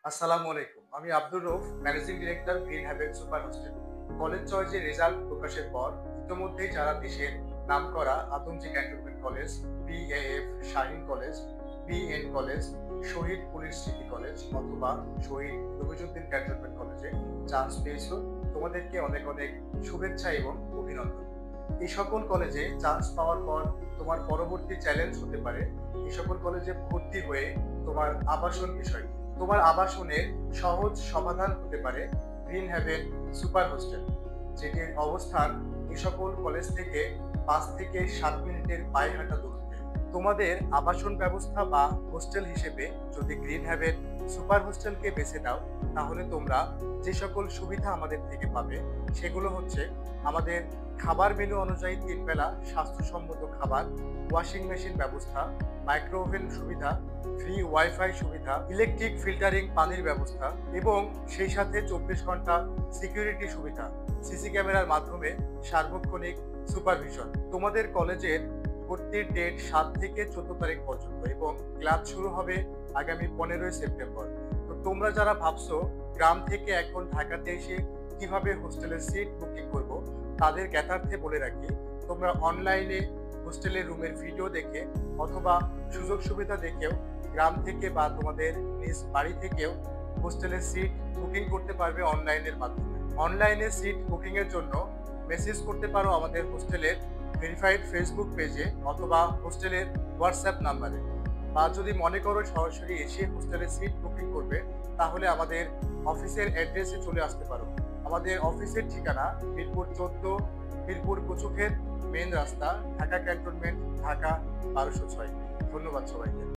আসসালামু আলাইকুম। আমি Abdur Rauf, managing director Green Haven Super Hostel. College চয়েসের রেজাল্ট প্রকাশের পর ইতোমধ্যেই যারা দেশের নামকরা Adamjee Cantonment College, BAF Shaheen College, BN College, Shaheed Police City College অথবা শহীদ রবিজুদ্দিন ক্যান্টনমেন্ট কলেজে চান্স পেয়েছো, তোমাদেরকে অনেক অনেক শুভেচ্ছা এবং অভিনন্দন। এই সকল কলেজে চান্স পাওয়ার পর তোমার পরবর্তী চ্যালেঞ্জ হতে পারে এই সকল কলেজে ভর্তি হয়ে তোমার আবাসন বিষয়। তোমার আবাসনের সহজ সমাধান হতে পারে গ্রিন হ্যাভেন সুপার হোস্টেল, যেটির অবস্থান এই সকল কলেজ থেকে 5 থেকে 7 মিনিটের পায়ে হাঁটা দূরত্বে। তোমাদের আবাসন ব্যবস্থা বা হোস্টেল হিসেবে যদি গ্রিন হ্যাভেন সুপার হোস্টেলকে বেছে দাও, তাহলে তোমরা যে সকল সুবিধা আমাদের থেকে পাবে সেগুলো হচ্ছে আমাদের খাবার মেনু অনুযায়ী 3 বেলা স্বাস্থ্যসম্মত খাবার, ওয়াশিং মেশিন ব্যবস্থা, মাইক্রোওভেন সুবিধা, ফ্রি ওয়াইফাই সুবিধা, ইলেকট্রিক ফিল্টারিং পানির ব্যবস্থা এবং সেই সাথে 24 ঘন্টা সিকিউরিটি সুবিধা, সিসি ক্যামেরার মাধ্যমে সার্বক্ষণিক সুপারভিশন। তোমাদের কলেজের ভর্তির ডেট 7 থেকে 14 তারিখ পর্যন্ত এবং ক্লাস শুরু হবে আগামী 15ই সেপ্টেম্বর। তো তোমরা যারা ভাবছো গ্রাম থেকে এখন ঢাকাতে এসে কিভাবে হোস্টেলের সিট বুকিং করব, তাদের জ্ঞাতার্থে বলে রাখি, তোমরা অনলাইনে হোস্টেলের রুমের ভিডিও দেখে অথবা সুযোগ সুবিধা দেখেও গ্রাম থেকে বা তোমাদের নিজ বাড়ি থেকেও হোস্টেলের সিট বুকিং করতে পারবে অনলাইনের মাধ্যমে। অনলাইনে সিট বুকিং এর জন্য মেসেজ করতে পারো আমাদের হোস্টেলের ভেরিফাইড ফেসবুক পেজে অথবা হোস্টেলের হোয়াটসঅ্যাপ নাম্বারে। বা যদি মনে করো সরাসরি এসে হোস্টেলের সিট বুকিং করবে, তাহলে আমাদের অফিসের অ্যাড্রেসে চলে আসতে পারো। আমাদের অফিসের ঠিকানা মিরপুর 14, মিরপুর কচুক্ষেত মেন রাস্তা, ঢাকা ক্যান্টনমেন্ট, ঢাকা 1206। ধন্যবাদ সবাইকে।